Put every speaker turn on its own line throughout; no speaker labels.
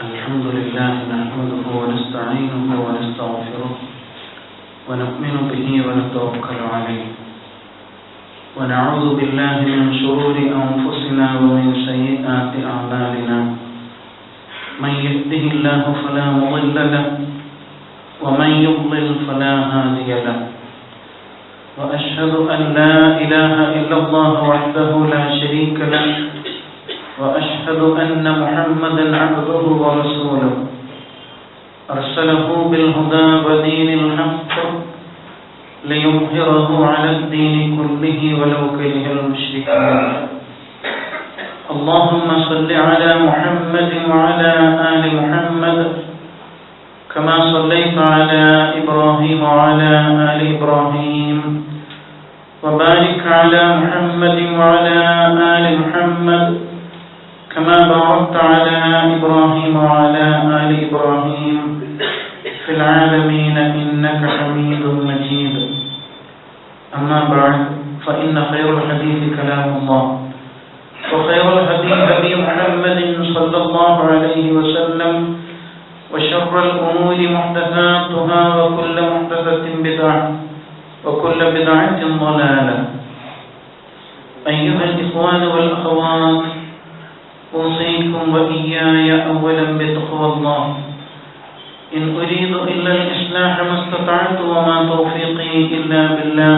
الحمد لله نحمده ونستعينه ونستغفره ونؤمن به ونتوكل عليه ونعوذ بالله من شرور أنفسنا ومن سيئات أعمالنا من يهده الله فلا مضل له ومن يضلل فلا هادي له وأشهد أن لا إله إلا الله وحده لا شريك له وأشهد أن محمدا عبده ورسوله أرسله بالهدى ودين الحق ليظهره على الدين كله ولو كره المشركون اللهم صل على محمد وعلى آل محمد كما صليت على إبراهيم وعلى آل إبراهيم وبارك على محمد وعلى آل محمد كما باركت على إبراهيم وعلى آل إبراهيم في العالمين إنك حميد مجيد أما بعد فإن خير الحديث كلام الله وخير الهدي هدي محمد صلى الله عليه وسلم وشر الأمور محدثاتها وكل محدثة بدعة وكل بدعة ضلالة أيها الإخوان والأخوات أوصيكم وإياي أولا بتقوى الله إن أريد إلا الإصلاح ما استطعت وما توفيقي إلا بالله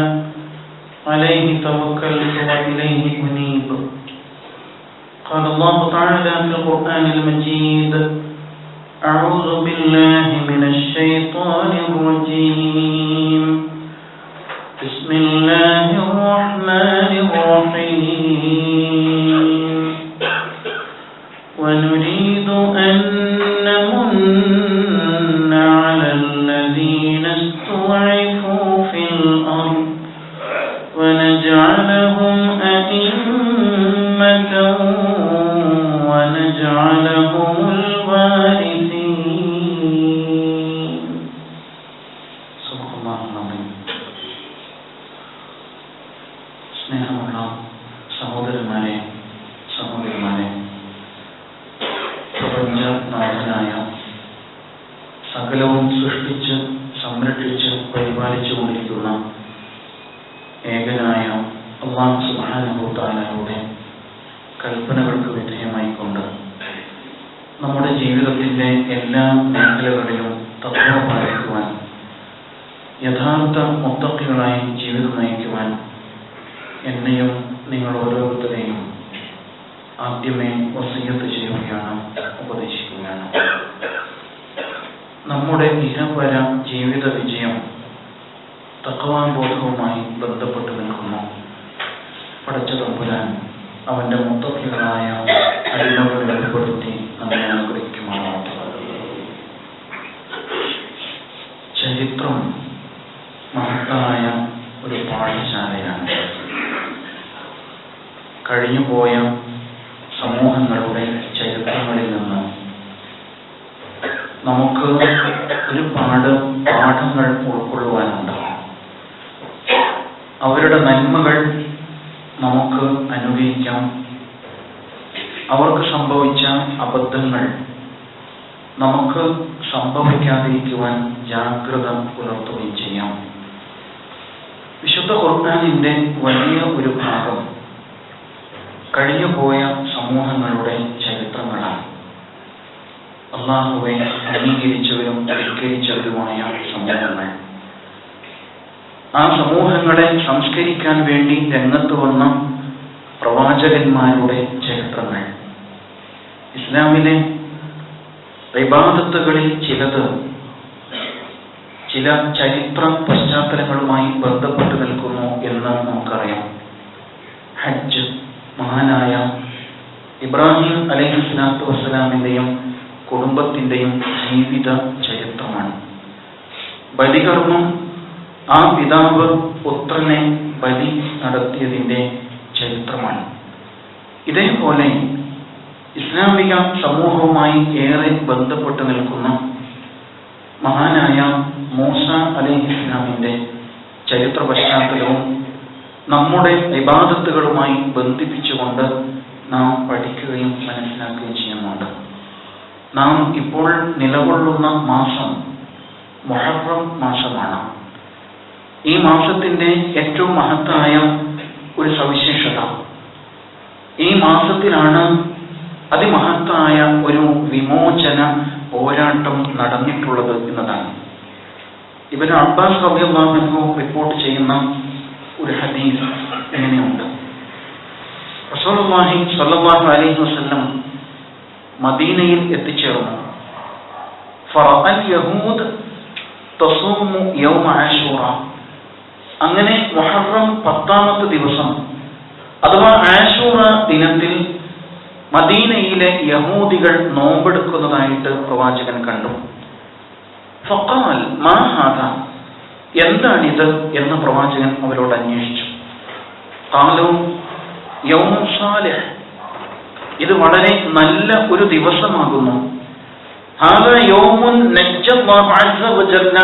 عليه توكلت وإليه أنيب قال الله تعالى في القرآن المجيد أعوذ بالله من الشيطان الرجيم بسم الله الرحمن الرحيم ونريد أن نمن على الذين استضعفوا في الأرض ونجعلهم أئمة ونجعلهم الوارثين صدق الله العظيم. സ്നേഹമുള്ള സഹോദരന്മാരെ സഹോദരിമാരെ, പ്രപഞ്ചനാഥനായ സകലവും സൃഷ്ടിച്ച് സംരക്ഷിച്ച് പരിപാലിച്ചു കൊണ്ടിരിക്കുന്ന ഏകനായ അല്ലാഹു സുബ്ഹാനഹു വ തആലയുടെ കൽപ്പനകൾക്ക് വിധേയമായിക്കൊണ്ട് നമ്മുടെ ജീവിതത്തിൻ്റെ എല്ലാ മേഖലകളിലും തഖ്വ പാലിക്കുവാൻ, യഥാർത്ഥ മുത്തഖികളായി ജീവിതം നയിക്കുവാൻ എന്നെയും നിങ്ങൾ ഓരോരുത്തരെയും ആദ്യമേ വസിയ്യത്ത് ചെയ്യുകയാണ്, ഉപദേശിക്കുകയാണ്. നമ്മുടെ ഇഹപര ജീവിത വിജയം തഖ്വാബോധവുമായി ബന്ധപ്പെട്ട് നിൽക്കുന്നു. പടച്ച തമ്പുരാൻ അവൻ്റെ മുത്തഖികളായ അടിമകളെ ഏർപ്പെടുത്തി നമ്മെ അനുഗ്രഹിക്കുമാറാവട്ടെ. ചരിത്രം മഹത്തായ ഒരു പാഠശാലയാണ്. കഴിഞ്ഞുപോയ സമൂഹങ്ങളുടെ ചരിത്രങ്ങളിൽ നിന്ന് നമുക്ക് ഒരുപാട് പാഠങ്ങൾ ഉൾക്കൊള്ളുവാനുണ്ട്. അവരുടെ നന്മകൾ നമുക്ക് അനുഭവിക്കാം, അവർക്ക് സംഭവിച്ച അബദ്ധങ്ങൾ നമുക്ക് സംഭവിക്കാതിരിക്കുവാൻ ജാഗ്രത പുലർത്തുകയും ചെയ്യാം. വിശുദ്ധ ഖുർആനിന്റെ വലിയ ഒരു ഭാഗം കഴിഞ്ഞുപോയ സമൂഹങ്ങളുടെ ചരിത്രങ്ങളാണ്. അല്ലാഹുവെ അംഗീകരിച്ചവരും ധിക്കരിച്ചവരുമായ സമൂഹങ്ങൾ. ആ സമൂഹങ്ങളെ സംസ്കരിക്കാൻ വേണ്ടി രംഗത്ത് വന്ന പ്രവാചകന്മാരുടെ ചരിത്രങ്ങൾ. ഇസ്ലാമിലെ ഇബാദത്തുകളിൽ ചിലത് ചില ചരിത്ര പശ്ചാത്തലങ്ങളുമായി ബന്ധപ്പെട്ട് നിൽക്കുന്നു എന്ന് നമുക്കറിയാം. ഹജ്ജ് മഹാനായ ഇബ്രാഹിം അലൈഹിസ്സലാത്തു വസ്സലാമിൻ്റെയും കുടുംബത്തിൻ്റെയും ജീവിത ചരിത്രമാണ്. ബലികർമ്മം, ആ പിതാവ് പുത്രനെ ബലി നടത്തിയതിൻ്റെ ചരിത്രമാണ്. ഇതേപോലെ ഇസ്ലാമിക സമൂഹവുമായി ഏറെ ബന്ധപ്പെട്ട് നിൽക്കുന്ന മഹാനായ മൂസ അലൈഹിസ്സലാമിൻ്റെ ചരിത്ര പശ്ചാത്തലവും നമ്മുടെ ഇബാദത്തുകളുമായി ബന്ധിപ്പിച്ചുകൊണ്ട് നാം പഠിക്കുകയും മനസ്സിലാക്കുകയും ചെയ്യുന്നുണ്ട്.
നാം ഇപ്പോൾ നിലകൊള്ളുന്ന മാസം മുഹറം മാസമാണ്. ഈ മാസത്തിന്റെ ഏറ്റവും മഹത്തായ ഒരു സവിശേഷത, ഈ മാസത്തിലാണ് അതിമഹത്തായ ഒരു വിമോചന പോരാട്ടം നടന്നിട്ടുള്ളത് എന്നതാണ്. ഇബ്നു അബ്ബാസ് റളിയല്ലാഹു അൻഹു റിപ്പോർട്ട് ചെയ്യുന്ന ഒരു ഹദീസ് എങ്ങനെയുണ്ട്? റസൂലുള്ളാഹി സ്വല്ലല്ലാഹു അലൈഹി വസല്ലം മദീനയിൽ എത്തിച്ചേർന്നു. ഫറഅൽ യഹൂദ് തസൂമു യൗമ ആശൂറ. അങ്ങനെ മുഹറം 10ാമത്തെ ദിവസം അഥവാ ആശൂറ ദിനത്തിൽ മദീനയിലെ യഹൂദികൾ നോമ്പെടുക്കുന്നതായിട്ട് പ്രവാചകൻ കണ്ടു. ഫഖാൽ മാ ഹാദാ, എന്താണിത് എന്ന് പ്രവാചകൻ അവരോട് അന്വേഷിച്ചു. ഖാലൂ യൗമുൻ സാലിഹ്, ഇത് വളരെ നല്ല ഒരു ദിവസമാകുന്നു. ഹാദാ യൗമുൻ നജ്ജല്ലാഹു അസ്സ വജല്ല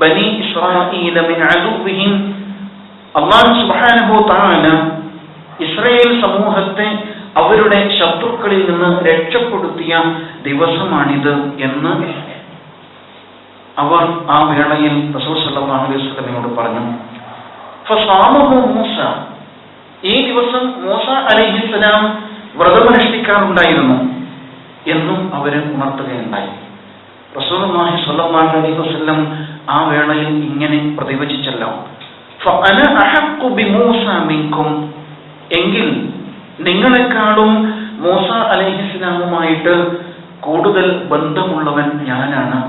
ബനി ഇസ്രായീല മിൻ അദുവ്വിഹിം. അല്ലാഹു സുബ്ഹാനഹു വതആല ഇസ്രായേൽ സമൂഹത്തെ അവരുടെ ശത്രുക്കളിൽ നിന്ന് രക്ഷപ്പെടുത്തിയ ദിവസമാണിത് എന്ന് അവർ ആ വേളയിൽ റസൂൽ സല്ലല്ലാഹു അലൈഹി വസല്ലമയോട് പറഞ്ഞു. ഫസാമഹു മൂസ, ഈ ദിവസം മൂസ അലൈഹിസ്സലാം വ്രതമനുഷ്ഠിക്കാറുണ്ടായിരുന്നു എന്നും അവര് ഉണർത്തുകയുണ്ടായി. റസൂലുള്ളാഹി സ്വല്ലല്ലാഹു അലൈഹി വസല്ലം ആ വേളയിൽ ഇങ്ങനെ പ്രതിവചിച്ചല്ലോ, ഫഅന അഹഖു ബിമൂസ മിൻകും, എങ്കിൽ നിങ്ങളെക്കാളും മൂസ അലൈഹിസ്സലാമുമായിട്ട് കൂടുതൽ ബന്ധമുള്ളവൻ ഞാനാണ്.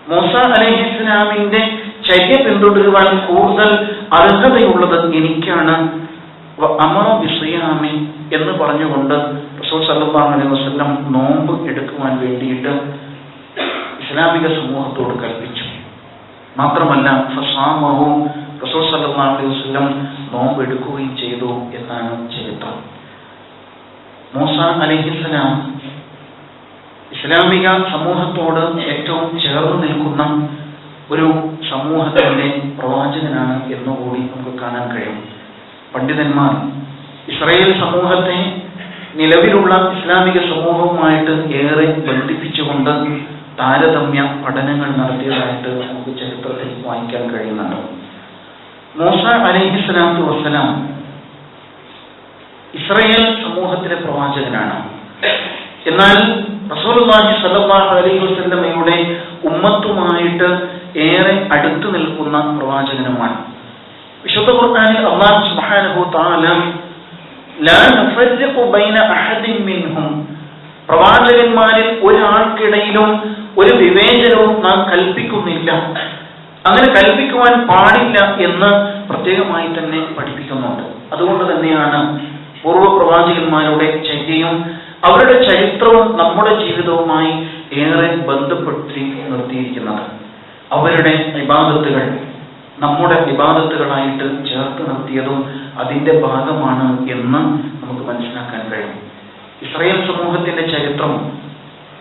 മൂസ അലൈഹിസ്സലാമിന്റെ ചര്യ പിന്തുടരുവാൻ കൂടുതൽ അർഹതയുള്ളത് എനിക്കാണ്. അമറ ബിസിയാമി എന്ന് പറഞ്ഞുകൊണ്ട് റസൂൽ സല്ലല്ലാഹു അലൈഹി വസല്ലം നോമ്പ് എടുക്കുവാൻ വേണ്ടിയിട്ട് ഇസ്ലാമിക സമൂഹത്തോട് കൽപ്പിച്ചു. മാത്രമല്ല ഫസാമഹു, റസൂൽ സല്ലല്ലാഹു അലൈഹി വസല്ലം നോമ്പ് എടുക്കുകയും ചെയ്തു എന്നാണ് ചരിത്രം. മൂസ അലൈഹിസ്സലാം ഇസ്ലാമിക സമൂഹത്തോട് ഏറ്റവും ചേർന്ന് നിൽക്കുന്ന ഒരു സമൂഹത്തിന്റെ പ്രവാചകനാണ് എന്നുകൂടി നമുക്ക് കാണാൻ കഴിയും. പണ്ഡിതന്മാർ ഇസ്രായേൽ സമൂഹത്തെ നിലവിലുള്ള ഇസ്ലാമിക സമൂഹവുമായിട്ട് ഏറെ ബന്ധിപ്പിച്ചുകൊണ്ട് താരതമ്യ പഠനങ്ങൾ നടത്തിയതായിട്ട് നമുക്ക് ചരിത്രത്തിൽ വായിക്കാൻ കഴിയുന്നുണ്ട്. മൂസ അലൈഹിസ്സലാത്തു വസ്സലാം ഇസ്രായേൽ സമൂഹത്തിലെ പ്രവാചകനാണ്. എന്നാൽ റസൂലുള്ളാഹി സ്വല്ലല്ലാഹു അലൈഹി വസല്ലമയുടെ ഉമ്മത്തുമായിട്ട് ഏറെ അടുത്തു നിൽക്കുന്ന പ്രവാചകനുമാണ്. വിശുദ്ധ ഖുർആനിൽ അല്ലാഹു സുബ്ഹാനഹു തആല ലാ നഫർഖു ബൈന അഹദിൻ മിൻഹും, പ്രവാചകന്മാരിൽ ഒരാൾക്കിടയിലും ഒരു വിവേചനവും നാം കൽപ്പിക്കുന്നില്ല, അങ്ങനെ കൽപ്പിക്കുവാൻ പാടില്ല എന്ന് പ്രത്യേകമായി തന്നെ പഠിപ്പിക്കുന്നുണ്ട്. അതുകൊണ്ട് തന്നെയാണ് പൂർവ്വ പ്രവാചകന്മാരുടെ ചര്യയും അവരുടെ ചരിത്രവും നമ്മുടെ ജീവിതവുമായി ഏറെ ബന്ധപ്പെടുത്തി നിർത്തിയിരിക്കുന്നത്. അവരുടെ ഇബാദത്തുകൾ നമ്മുടെ ഇബാദത്തുകളായിട്ട് ചേർത്ത് നിർത്തിയതും അതിന്റെ ഭാഗമാണ് എന്ന് നമുക്ക് മനസ്സിലാക്കാൻ കഴിയും. ഇസ്രായേൽ സമൂഹത്തിന്റെ ചരിത്രം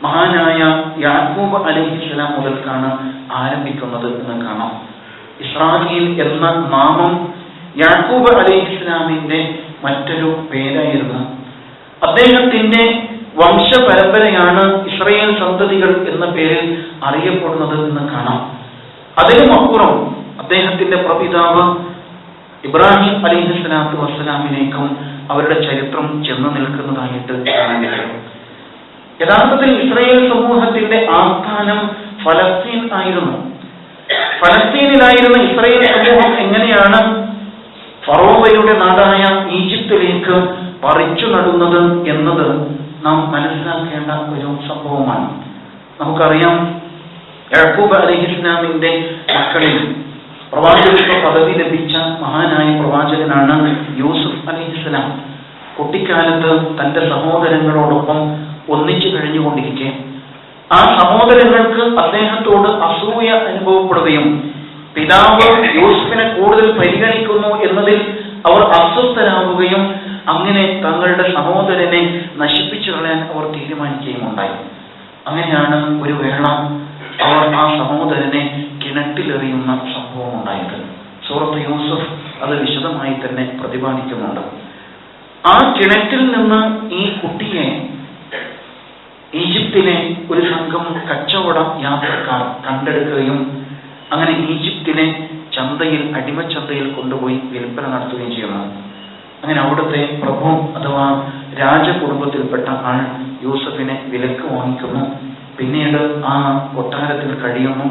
മഹാനായ യാക്കൂബ് അലൈഹിസ്സലാം മുതൽക്കാണ് ആരംഭിക്കുന്നത് എന്ന് കാണാം. ഇസ്രായേൽ എന്ന നാമം യാക്കൂബ് അലൈഹിസ്സലാമിന്റെ മറ്റൊരു പേരായിരുന്നു. അദ്ദേഹത്തിന്റെ വംശപരമ്പരയാണ് ഇസ്രായേൽ സന്തതികൾ എന്ന പേരിൽ അറിയപ്പെടുന്നത് എന്ന് കാണാം. അതിനും അപ്പുറം അദ്ദേഹത്തിന്റെ പ്രപിതാവ് ഇബ്രാഹിം അലൈഹിസ്സലാത്തു വസ്സലാമിലേക്കും അവരുടെ ചരിത്രം ചെന്നു നിൽക്കുന്നതായിട്ട് കാണാൻ കഴിയും. യഥാർത്ഥത്തിൽ ഇസ്രായേൽ സമൂഹത്തിന്റെ ആസ്ഥാനം ഫലസ്തീൻ ആയിരുന്നു. ഫലസ്തീനിലായിരുന്ന ഇസ്രായേൽ സമൂഹം എങ്ങനെയാണ് ഫറോവയുടെ നാടായ ഈജിപ്തിലേക്ക് പറിച്ചു നടുന്നത് എന്നത് നാം മനസ്സിലാക്കേണ്ട ഒരു സംഭവമാണ്. നമുക്കറിയാം, യാക്കൂബ് അലൈഹിസ്സലാമിന്റെ മക്കളിൽ പ്രവാചകത്വ പദവി ലഭിച്ച മഹാനായ പ്രവാചകനാണ് യൂസുഫ് അലൈഹിസ്സലാം. കുട്ടിക്കാലത്ത് തന്റെ സഹോദരങ്ങളോടൊപ്പം ഒന്നിച്ചു കഴിഞ്ഞുകൊണ്ടിരിക്കെ ആ സഹോദരങ്ങൾക്ക് അദ്ദേഹത്തോട് അസൂയ അനുഭവപ്പെടുകയും പിതാവ് യൂസുഫിനെ കൂടുതൽ പരിഗണിക്കുന്നു എന്നതിൽ അവർ അസ്വസ്ഥരാകുകയും അങ്ങനെ തങ്ങളുടെ സഹോദരനെ നശിപ്പിച്ചു കളയാൻ അവർ തീരുമാനിക്കുകയും ഉണ്ടായി. അങ്ങനെയാണ് ഒരു വേള അവർ ആ സഹോദരനെ കിണറ്റിലെറിയുന്ന സംഭവം ഉണ്ടായത്. സൂറത്ത് യൂസുഫ് അത് വിശദമായി തന്നെ പ്രതിപാദിക്കുന്നുണ്ട്. ആ കിണറ്റിൽ നിന്ന് ഈ കുട്ടിയെ ഈജിപ്തിലെ ഒരു സംഘം കച്ചവട യാത്രക്കാർ കണ്ടെടുക്കുകയും അങ്ങനെ ഈജിപ്തിലെ ചന്തയിൽ, അടിമച്ചന്തയിൽ കൊണ്ടുപോയി വിൽപ്പന നടത്തുകയും ചെയ്യുന്നു. അങ്ങനെ അവിടുത്തെ പ്രഭു അഥവാ രാജകുടുംബത്തിൽപ്പെട്ട ആൾ യൂസഫിനെ വിലക്ക് വാങ്ങിക്കുന്നു. പിന്നീട് ആ കൊട്ടാരത്തിൽ കഴിയുന്നു.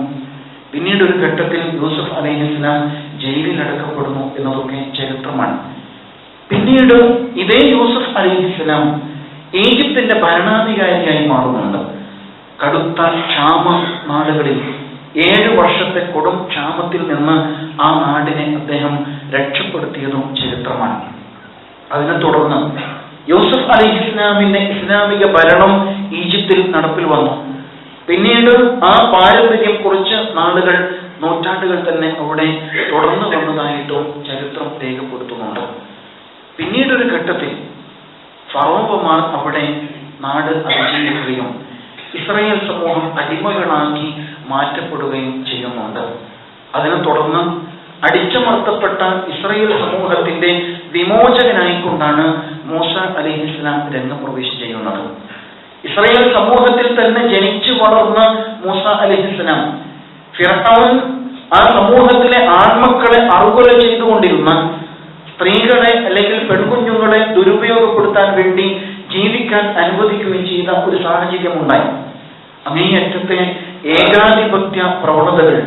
പിന്നീട് ഒരു ഘട്ടത്തിൽ യൂസഫ് അലൈഹിസ്സലാം ജയിലിൽ അടക്കപ്പെടുന്നു എന്നതൊക്കെ ചരിത്രമാണ്. പിന്നീട് ഇതേ യൂസഫ് അലൈഹിസ്സലാം ഈജിപ്തിന്റെ ഭരണാധികാരിയായി മാറുന്നുണ്ട്. കടുത്ത ക്ഷാമ നാടുകളിൽ 7 വർഷത്തെ കൊടും ക്ഷാമത്തിൽ നിന്ന് ആ നാടിനെ അദ്ദേഹം രക്ഷപ്പെടുത്തിയതും ചരിത്രമാണ്. അതിനെ തുടർന്ന് യൂസഫ് അലൈഹിസ്സലാമിന്റെ ഇസ്ലാമിക ഭരണം ഈജിപ്തിൽ നടപ്പിൽ വന്നു. പിന്നീട് ആ പാരമ്പര്യം കുറച്ച് നാളുകൾ, നൂറ്റാണ്ടുകൾ തന്നെ അവിടെ തുടർന്നു വന്നതായിട്ടും ചരിത്രം രേഖപ്പെടുത്തുന്നുണ്ട്. പിന്നീടൊരു ഘട്ടത്തിൽ ഫറോവമാർ അവിടെ നാട് അതിജീവിക്കുകയും ഇസ്രായേൽ സമൂഹം അടിമകളാക്കി മാറ്റപ്പെടുകയും ചെയ്യുന്നുണ്ട്. അതിനെ തുടർന്ന് അടിച്ചമർത്തപ്പെട്ട ഇസ്രായേൽ സമൂഹത്തിന്റെ വിമോചകനായിക്കൊണ്ടാണ് മൂസ അലൈഹിസ്സലാം രംഗപ്രവേശം ചെയ്യുന്നത്. ഇസ്രായേൽ സമൂഹത്തിൽ തന്നെ ജനിച്ചു വളർന്ന മൂസ അലൈഹിസ്സലാം ഫിർഔൻ ആ സമൂഹത്തിലെ ആൺമക്കളെ അറുകൊല ചെയ്തുകൊണ്ടിരുന്ന സ്ത്രീകളെ അല്ലെങ്കിൽ പെൺകുഞ്ഞുങ്ങളെ ദുരുപയോഗപ്പെടുത്താൻ വേണ്ടി ജീവിക്കാൻ അനുവദിക്കുകയും ചെയ്ത ഒരു സാഹചര്യമുണ്ടായി. അങ്ങേയറ്റത്തെ ഏകാധിപത്യ പ്രവണതകൾ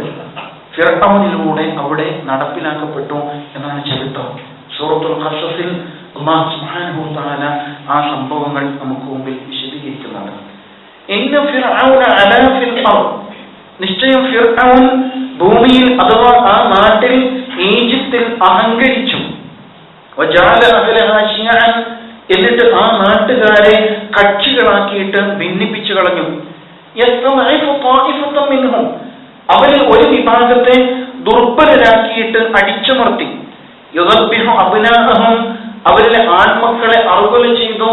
ഫിർഔനിലൂടെ അവിടെ നടപ്പിലാക്കപ്പെട്ടു എന്നാണ് ചരിത്രം. സൂറത്തുൽ ഖസസിൽ അല്ലാഹു സുബ്ഹാനഹു വ തആല ആ സംഭവങ്ങൾ നമുക്ക് മുമ്പിൽ വിശദീകരിക്കുന്നുണ്ട്. ഇന്ന ഫിർഔന അലാ ഫിൽ അർദ്, നിശ്ചയം ഫിർഔൻ ഭൂമിയിൽ അഥവാ ആ നാട്ടിൽ ഈജിപ്തിൽ അഹങ്കരിച്ചു. വജഅല അഹ്ലഹാ ശിയഅൻ, എന്നിട്ട് ആ നാട്ടുകാരെ കക്ഷികളാക്കിയിട്ട് ഭിന്നിപ്പിച്ചു കളഞ്ഞു. യസ്തമഇഫു ത്വാഇഫതൻ മിൻഹും, അവരിൽ ഒരു വിഭാഗത്തെ ദുർബലരാക്കിയിട്ട് അടിച്ചമർത്തി. യുദബ്ബിഹു അബ്നാഅഹും, അവരിലെ ആൺമക്കളെ അറുകൊല ചെയ്തു.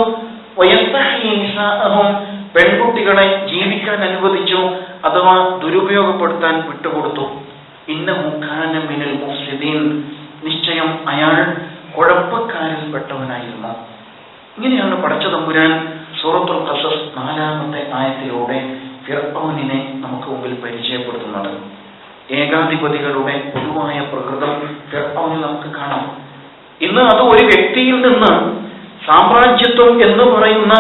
വയസ്തഹ്യി നിസാഅഹും, പെൺകുട്ടികളെ ജീവിക്കാൻ അനുവദിച്ചു അഥവാ ദുരുപയോഗപ്പെടുത്താൻ വിട്ടുകൊടുത്തു. ഇന്നഹു കാന മിനൽ മുഫ്സിദീൻ, നിശ്ചയം അയാൾ കുഴപ്പക്കാരിൽപ്പെട്ടവനായിരുന്നു. ഇങ്ങനെയാണ് പടച്ച തമ്പുരാൻ സൂറത്തുൽ ഖസസ് 4-ാമത്തെ ആയത്തിലൂടെ ഫിർഔനിനെ നമുക്ക് മുമ്പിൽ പരിചയപ്പെടുത്തുന്നത്. ഏകാധിപതികളുടെ പൊതുവായ പ്രകൃതം ഫിർഔനിൽ നമുക്ക് കാണാം. ഇന്ന് അത് ഒരു വ്യക്തിയിൽ നിന്ന് സാമ്രാജ്യത്വം എന്ന് പറയുന്ന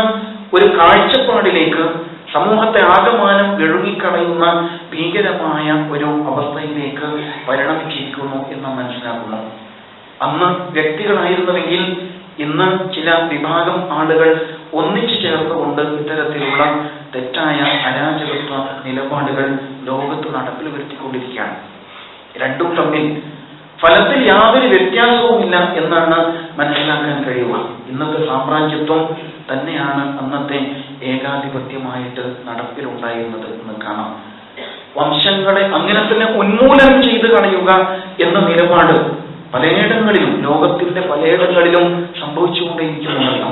ഒരു കാഴ്ചപ്പാടിലേക്ക് സമൂഹത്തെ ആകമാനം വിഴുങ്ങിക്കളയുന്ന ഭീകരമായ ഒരു അവസ്ഥയിലേക്ക് പരിണമിച്ചിരിക്കുന്നു എന്ന് മനസ്സിലാക്കുന്നു. അന്ന് വ്യക്തികളായിരുന്നുവെങ്കിൽ ഇന്ന് ചില വിഭാഗം ആളുകൾ ഒന്നിച്ചു ചേർന്നുകൊണ്ട് ഇത്തരത്തിലുള്ള തെറ്റായ അരാജകത്വ നിലപാടുകൾ ലോകത്ത് നടപ്പിൽ വരുത്തിക്കൊണ്ടിരിക്കുകയാണ്. രണ്ടും തമ്മിൽ ഫലത്തിൽ യാതൊരു വ്യത്യാസവുമില്ല എന്നാണ് മനസ്സിലാക്കാൻ കഴിയുക. ഇന്നത്തെ സാമ്രാജ്യത്വം തന്നെയാണ് അന്നത്തെ ഏകാധിപത്യമായിട്ട് നടപ്പിലുണ്ടായിരുന്നത് എന്ന് കാണാം. വംശങ്ങളെ അങ്ങനെ തന്നെ ഉന്മൂലനം ചെയ്ത് കളയുക എന്ന നിലപാട് പലയിടങ്ങളിലും, ലോകത്തിന്റെ പലയിടങ്ങളിലും സംഭവിച്ചുകൊണ്ടേയിരിക്കുന്നുണ്ടല്ലോ.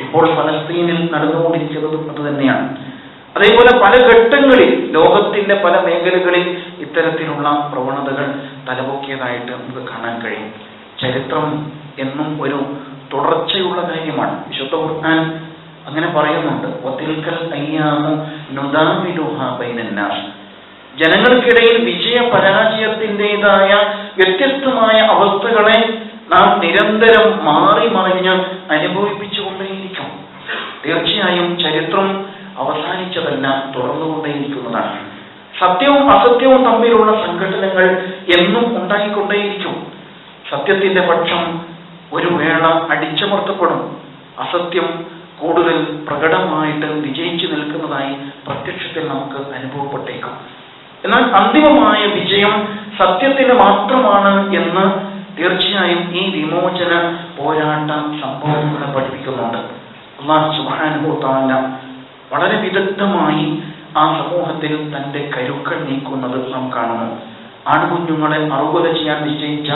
ഇപ്പോൾ ഫലസ്തീനിൽ നടന്നുകൊണ്ടിരിക്കുന്നതും അത് തന്നെയാണ്. അതേപോലെ പല ഘട്ടങ്ങളിൽ ലോകത്തിന്റെ പല മേഖലകളിൽ ഇത്തരത്തിലുള്ള പ്രവണതകൾ തലപൊക്കിയതായിട്ട് നമുക്ക് കാണാൻ കഴിയും. ചരിത്രം എന്നും ഒരു തുടർച്ചയുള്ള കാര്യമാണ്. വിശുദ്ധ ഖുർആൻ അങ്ങനെ പറയുന്നുണ്ട്, വതിൽകൽ അയ്യാമു നുദാവിലുഹാ ബൈനന്നാസ്, ജനങ്ങൾക്കിടയിൽ വിജയ പരാജയത്തിൻ്റെതായ വ്യത്യസ്തമായ അവസ്ഥകളെ നാം നിരന്തരം മാറി മറിഞ്ഞ് അനുഭവിപ്പിച്ചുകൊണ്ടേയിരിക്കും. തീർച്ചയായും ചരിത്രം അവസാനിച്ചതല്ല, തുടർന്നുകൊണ്ടേയിരിക്കുന്നതാണ്. സത്യവും അസത്യവും തമ്മിലുള്ള സംഘടനകൾ എന്നും ഉണ്ടായിക്കൊണ്ടേയിരിക്കും. സത്യത്തിന്റെ പക്ഷം ഒരു വേള അടിച്ചമർത്തപ്പെടും, അസത്യം കൂടുതൽ പ്രകടമായിട്ട് വിജയിച്ചു നിൽക്കുന്നതായി പ്രത്യക്ഷത്തിൽ നമുക്ക് അനുഭവപ്പെട്ടേക്കും. എന്നാൽ അന്തിമമായ വിജയം സത്യത്തിന് മാത്രമാണ് എന്ന് തീർച്ചയായും ഈ വിമോചന പോരാട്ട സംഭവങ്ങളെ പഠിപ്പിക്കുന്നുണ്ട്. അല്ലാഹു സുബ്ഹാനഹു വ തആല വളരെ വിദഗ്ധമായി ആ സമൂഹത്തിൽ തന്റെ കരുക്കൾ നീക്കുന്നത് നാം കാണുന്നു. ആൺകുഞ്ഞുങ്ങളെ അറുകൊല ചെയ്യാൻ നിശ്ചയിച്ച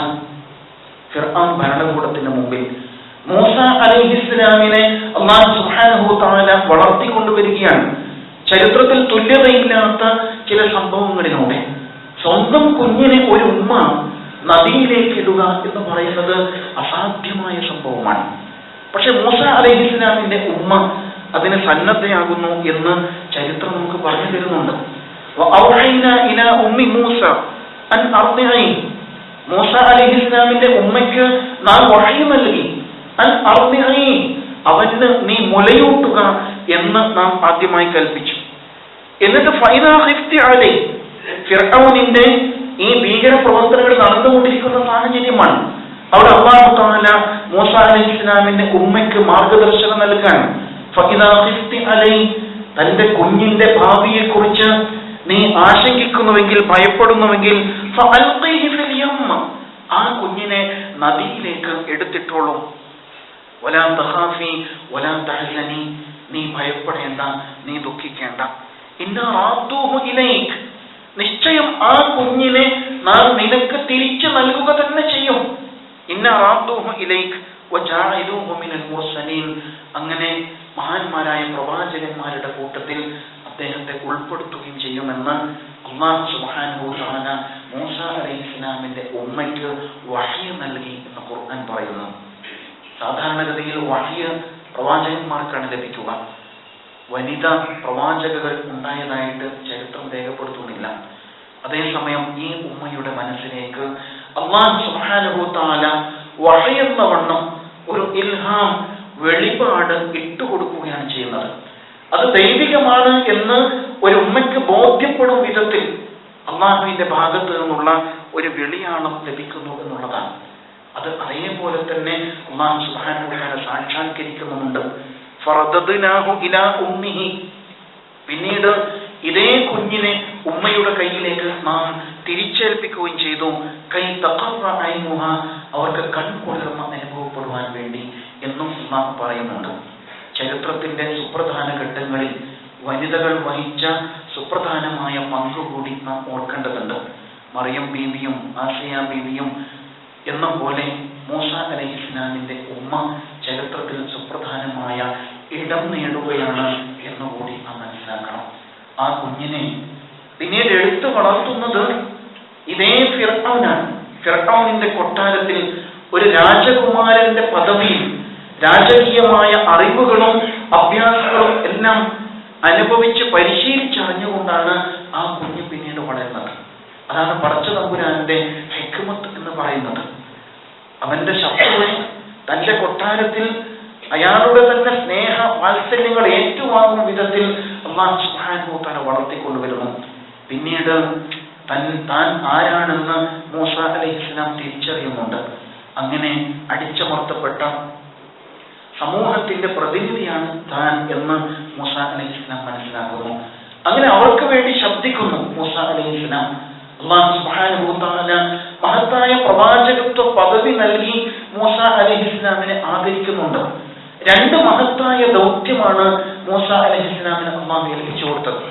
ഫിർഔൻ ഭരണകൂടത്തിന് മുമ്പിൽ മൂസ അലൈഹിസ്സലാമിനെ അല്ലാഹു സുബ്ഹാനഹു വ തആല വളർത്തിക്കൊണ്ടുവരികയാണ്. ചരിത്രത്തിൽ തുല്യതയില്ലാത്ത ചില സംഭവങ്ങളിലൂടെ സ്വന്തം കുഞ്ഞിനെ ഒരു ഉമ്മ നദിയിലേക്ക് ഇടുക എന്ന് പറയുന്നത് അസാധ്യമായ സംഭവമാണ്. പക്ഷെ മൂസ അലൈഹിസ്സലാമിന്റെ ഉമ്മ അതിന് സന്നദ്ധയാകുന്നു എന്ന് ചരിത്രം നമുക്ക് പറഞ്ഞു തരുന്നുണ്ട്. മൂസ അലൈഹിസ്സലാമിന്റെ ഉമ്മയ്ക്ക് നാം വഹ്യ് നൽകി, അവന് നീ മുലയൂട്ടുക എന്ന് നാം ആദ്യമായി കൽപ്പിച്ചു. എന്നിട്ട് ഫിർഔനിന്റെ ഈ ഭീകര പ്രവർത്തനങ്ങൾ നടന്നുകൊണ്ടിരിക്കുന്ന സാഹചര്യമാണ്. അവിടെ അല്ലാഹു തആല മൂസ അലൈഹിസ്സലാമിന്റെ ഉമ്മയ്ക്ക് മാർഗദർശനം നൽകാൻ, തന്റെ കുഞ്ഞിന്റെ ഭാവിയെ കുറിച്ച് നീ ആശങ്കിക്കുന്നുവെങ്കിൽ, ഭയപ്പെടുന്നുവെങ്കിൽ ആ കുഞ്ഞിനെ നദിയിലേക്ക് എടുത്തിട്ടോളൂ. വലാ തഖാഫി വലാ തഹ്സനി, നീ ഭയപ്പെടേണ്ട, നീ ദുഃഖിക്കേണ്ട. ഇന്നാ റാദ്ദൂഹു ഇലൈക്, നിശ്ചയം ആ കുഞ്ഞിനെ നാം നിനക്ക് തിരിച്ചു നൽകുക തന്നെ ചെയ്യും. ഇന്നാ റാദ്ദൂഹു ഇലൈക് വജാഇലൂഹു മിനൽ മുർസലീൻ, അങ്ങനെ മഹാന്മാരായ പ്രവാചകന്മാരുടെ കൂട്ടത്തിൽ അദ്ദേഹത്തെ ഉൾപ്പെടുത്തുകയും ചെയ്യുമെന്ന് അല്ലാഹു സുബ്ഹാനഹു വ തആല മൂസ അലൈഹിസ്സലാമിന്റെ ഉമ്മയ്ക്ക് വഹ്യ് നൽകി എന്ന് ഖുർആൻ പറയുന്നു. സാധാരണഗതിയിൽ വഹ്യ് പ്രവാചകന്മാർക്കാണ് ലഭിക്കുക. വനിത പ്രവാചകകൾ ഉണ്ടായതായിട്ട് ചരിത്രം രേഖപ്പെടുത്തുന്നില്ല. അതേസമയം ഈ ഉമ്മയുടെ മനസ്സിലേക്ക് അല്ലാഹു സുബ്ഹാനഹു വ തആല വഹ്യ് എന്ന വണ്ണം ഒരു ഇൽഹാം, വെളിപാട് ഇട്ടുകൊടുക്കുകയാണ് ചെയ്യുന്നത്. അത് ദൈവികമാണ് എന്ന് ഒരു ഉമ്മയ്ക്ക് ബോധ്യപ്പെടും വിധത്തിൽ അള്ളാഹുവിന്റെ ഭാഗത്ത് നിന്നുള്ള ഒരു വെളിയാളം ലഭിക്കുന്നു എന്നുള്ളതാണ്. അത് അതേപോലെ തന്നെ അല്ലാഹു സുബ്ഹാനഹു വ തആല സാക്ഷാത്കരിക്കുന്നുണ്ട്. ഫറദദ്നാഹു ഇലാ ഉമ്മിഹി, പിന്നീട് ഇതേ കുഞ്ഞിനെ ഉമ്മയുടെ കയ്യിലേക്ക് നാം തിരിച്ചേൽപ്പിക്കുകയും ചെയ്തു. കൈ തഖറ ഐനുഹ, അവർക്ക് കൺകുളിർമ അനുഭവപ്പെടുവാൻ വേണ്ടി എന്നും നാം പറയുന്നുണ്ട്. ചരിത്രത്തിന്റെ സുപ്രധാന ഘട്ടങ്ങളിൽ വനിതകൾ വഹിച്ച സുപ്രധാനമായ പങ്കുകൂടി നാം ഓർക്കേണ്ടതുണ്ട്. മറിയം ബീവിയും ആസിയ ബീവിയും എന്ന പോലെ മൂസ അലൈഹിസ്സലാമിന്റെ ഉമ്മ ചരിത്രത്തിൽ സുപ്രധാനമായ ഇടം നേടുകയാണ് എന്നുകൂടി നാം മനസ്സിലാക്കണം. ആ കുഞ്ഞിനെ പിന്നീട് എടുത്തു വളർത്തുന്നത് ഇതേ ഫിർഔനാണ്. ഫിർഔനിന്റെ കൊട്ടാരത്തിൽ ഒരു രാജകുമാരന്റെ പദവിയിൽ രാജകീയമായ അറിവുകളും അഭ്യാസങ്ങളും എല്ലാം അനുഭവിച്ച് പരിശീലിച്ചറിഞ്ഞുകൊണ്ടാണ് ആ കുഞ്ഞ് പിന്നീട് വളരുന്നത്. അതാണ് പടച്ച തമ്പുരാന്റെ ഹിക്മത്ത് എന്ന് പറയുന്നത്. അവന്റെ ശത്രുവിനെ തന്റെ കൊട്ടാരത്തിൽ അയാളുടെ തന്നെ സ്നേഹ വാത്സല്യങ്ങൾ ഏറ്റുവാങ്ങുന്ന വിധത്തിൽ അല്ലാഹു സുബ്ഹാനഹു വ തആല വളർത്തിക്കൊണ്ടുവരുന്നു. പിന്നീട് താൻ ആരാണെന്ന് മൂസ അലൈഹിസ്സലാം തിരിച്ചറിയുന്നുണ്ട്. അങ്ങനെ അടിച്ചമർത്തപ്പെട്ട സമൂഹത്തിന്റെ പ്രതിനിധിയാണ് താൻ എന്ന് മൂസ അലൈഹിസ്സലാം മനസ്സിലാക്കുന്നു. അങ്ങനെ അവർക്ക് വേണ്ടി ശബ്ദിക്കുന്നു മൂസ അലൈഹിസ്സലാം. അല്ലാഹു സുബ്ഹാനഹു വ തആല മഹത്തായ പ്രവാചകത്വ പദവി നൽകി മൂസ അലൈഹിസ്സലാമിനെ ആദരിക്കുന്നുണ്ട്. രണ്ട് മഹത്തായ ദൗത്യമാണ് മൂസ അലൈഹിസ്സലാമിന് അല്ലാഹു ഏൽപ്പിച്ചു കൊടുത്തത്.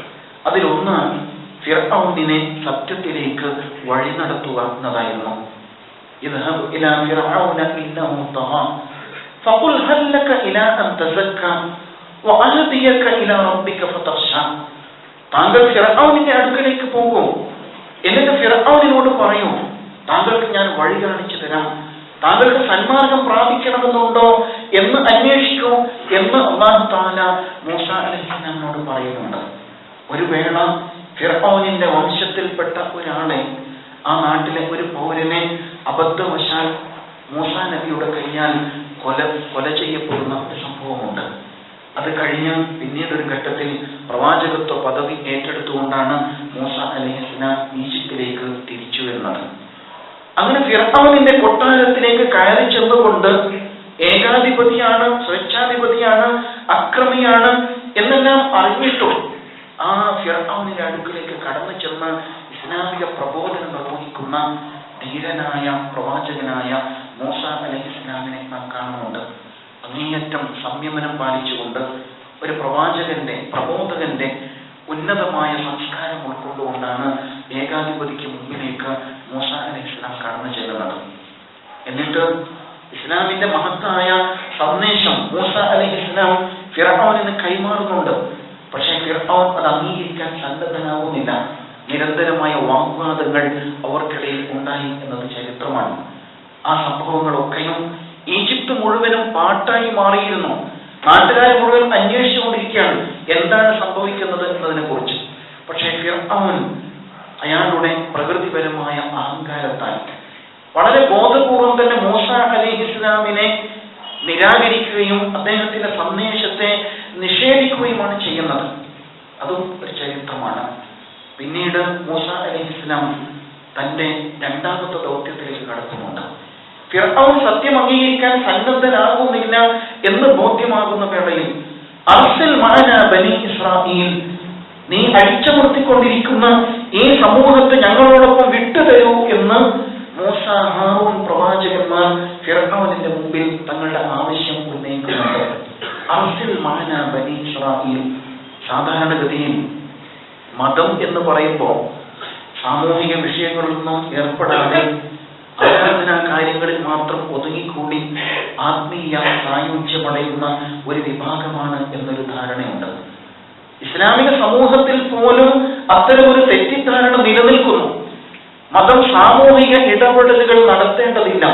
അതിലൊന്ന് ഫിർഔനിനെ സത്യത്തിലേക്ക് വഴി നടത്തുക എന്നതായിരുന്നു. ഇദ്ഹബ് ഇലാ ഫിർഔന ഇന്നഹു തഗാ ഫഖുൽ ഹൽ ലക ഇലാ അൻ തസക്ക വഅഹദിയക ഇലാ റബ്ബിക ഫതഖ്ശാ. താങ്കൾ ഫിർഔനിന്റെ അടുക്കലേക്ക് പോകൂ, എന്നിട്ട് ഫിർഔനിനോട് പറയൂ, താങ്കൾക്ക് ഞാൻ വഴി കാണിച്ചു തരാം, താങ്കൾക്ക് സന്മാർഗം പ്രാപിക്കണമെന്നുണ്ടോ എന്ന് അന്വേഷിക്കൂ എന്ന് അല്ലാഹു തആല മൂസ അലൈഹിസ്സലാമിനോട് പറയുന്നുണ്ട്. ഒരു വേള ഫിർഔനിന്റെ വംശത്തിൽപ്പെട്ട ഒരാളെ, ആ നാട്ടിലെ ഒരു പൗരനെ അബദ്ധവശാൽ മൂസ നബിയുടെ കയ്യാൽ കൊല ചെയ്യപ്പെടുന്ന ഒരു സംഭവമുണ്ട്. അത് കഴിഞ്ഞ് പിന്നീട് ഒരു ഘട്ടത്തിൽ പ്രവാചകത്വ പദവി ഏറ്റെടുത്തുകൊണ്ടാണ് മൂസ അലൈഹിസ്സലാം ഈജിപ്തിലേക്ക് തിരിച്ചു വരുന്നത്. അങ്ങനെ ഫിർഔനിന്റെ കൊട്ടാരത്തിലേക്ക് കയറി ചെന്നുകൊണ്ട് ഏകാധിപതിയാണ്, സ്വേച്ഛാധിപതിയാണ്, അക്രമിയാണ് എന്നെല്ലാം അറിഞ്ഞിട്ടും ആ ഫിർഔനിന്റെ അടുക്കിലേക്ക് കടന്നു ചെന്ന് ഇസ്ലാമിക പ്രബോധനം നിർവഹിക്കുന്ന ധീരനായ പ്രവാചകനായ മൂസ അലൈഹിസ്സലാമിനെ നാം കാണുന്നുണ്ട്. അങ്ങേയറ്റം സംയമനം പാലിച്ചുകൊണ്ട് ഒരു പ്രവാചകന്റെ, പ്രബോധകന്റെ ഉന്നതമായ സംസ്കാരം ഉൾക്കൊണ്ടുകൊണ്ടാണ് ഏകാധിപതിക്ക് മുമ്പിലേക്ക് മൂസ അലൈഹിസ്സലാം കടന്നു ചെല്ലുന്നത്. എന്നിട്ട് ഇസ്ലാമിന്റെ മഹത്തായ സന്ദേശം മൂസ അലൈഹിസ്സലാം ഫിർഔനിന് കൈമാറുന്നുണ്ട്. പക്ഷേ ഫിർഔൻ അത് അംഗീകരിക്കാൻ സന്നദ്ധനാവുന്നില്ല. നിരന്തരമായ വാഗ്വാദങ്ങൾ അവർക്കിടയിൽ ഉണ്ടായി എന്നത് ചരിത്രമാണ്. ആ സംഭവങ്ങളൊക്കെയും ഈജിപ്ത് മുഴുവനും പാട്ടായി മാറിയിരുന്നു. നാട്ടുകാരെ മുഴുവൻ അന്വേഷിച്ചുകൊണ്ടിരിക്കുകയാണ് എന്താണ് സംഭവിക്കുന്നത് എന്നതിനെ കുറിച്ച്. പക്ഷേ ഫിർഔൻ അയാളുടെ പ്രകൃതിപരമായ അഹങ്കാരത്താൽ വളരെ ബോധപൂർവം തന്നെ മൂസ അലൈഹിസ്സലാമിനെ നിരാകരിക്കുകയും അദ്ദേഹത്തിന്റെ സന്ദേശത്തെ നിഷേധിക്കുകയുമാണ് ചെയ്യുന്നത്. അതും ഒരു ചരിത്രമാണ്. പിന്നീട് മൂസ അലൈഹിസ്സലാം തന്റെ രണ്ടാമത്തെ ദൗത്യത്തിലേക്ക് കടക്കുന്നുണ്ട്. ഫിർഔൻ സത്യം അംഗീകരിക്കാൻ സന്നദ്ധനാകുന്നില്ല എന്ന് ബോധ്യമാകുന്ന വേളയിൽ അർസിൽ മഅനാ ബനി ഇസ്രായീൽ, നീ അടിച്ചമർത്തിക്കൊണ്ടിരിക്കുന്ന ഈ സമൂഹത്തെ ഞങ്ങളോടൊപ്പം വിട്ടുതരൂ എന്ന് മൂസ, ഹാറൂൻ പ്രവാചകന്മാർ ഫിർഔനിന്റെ മുമ്പിൽ തങ്ങളുടെ ആവശ്യം ഉന്നയിക്കുന്നുണ്ട്. അർസിൽ മഅനാ ബനി ഇസ്രായീൽ. സാധാരണഗതിയിൽ മതം എന്ന് പറയുമ്പോൾ സാമൂഹിക വിഷയങ്ങളിലൊന്നും ഏർപ്പെടാതെ ആരാധനാ കാര്യങ്ങളിൽ മാത്രം ഒതുങ്ങിക്കൂടി ആത്മീയ സായുജ്യമടയുന്ന ഒരു വിഭാഗമാണ് എന്നൊരു ധാരണയുണ്ട്. ഇസ്ലാമിക സമൂഹത്തിൽ പോലും അത്തരമൊരു തെറ്റിദ്ധാരണ നിലനിൽക്കുന്നു. മതം സാമൂഹിക ഇടപെടലുകൾ നടത്തേണ്ടതില്ല,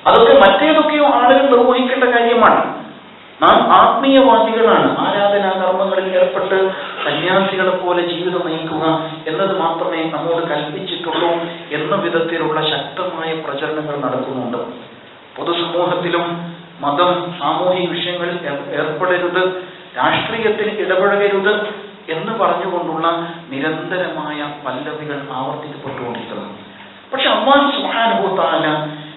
അതൊക്കെ മറ്റേതൊക്കെയോ ആളുകൾ നിർവഹിക്കേണ്ട കാര്യമാണ്. നാം ആത്മീയവാദികളാണ്, ആരാധനാ കർമ്മങ്ങളിൽ ഏർപ്പെട്ട് സന്യാസികളെ പോലെ ജീവിതം നയിക്കുക എന്നത് മാത്രമേ നമ്മോട് കൽപ്പിച്ചിട്ടുള്ളൂ എന്ന വിധത്തിലുള്ള ശക്തമായ പ്രചരണങ്ങൾ നടക്കുന്നുണ്ട്. പൊതുസമൂഹത്തിലും മതം സാമൂഹിക വിഷയങ്ങളിൽ ഏർപ്പെടരുത്, രാഷ്ട്രീയത്തിൽ ഇടപെടരുത് എന്ന് പറഞ്ഞുകൊണ്ടുള്ള നിരന്തരമായ പല്ലവികൾ ആവർത്തിക്കപ്പെട്ടുകൊണ്ടിരിക്കുന്നു. പക്ഷെ അല്ലാഹു സുബ്ഹാനഹു വ തആല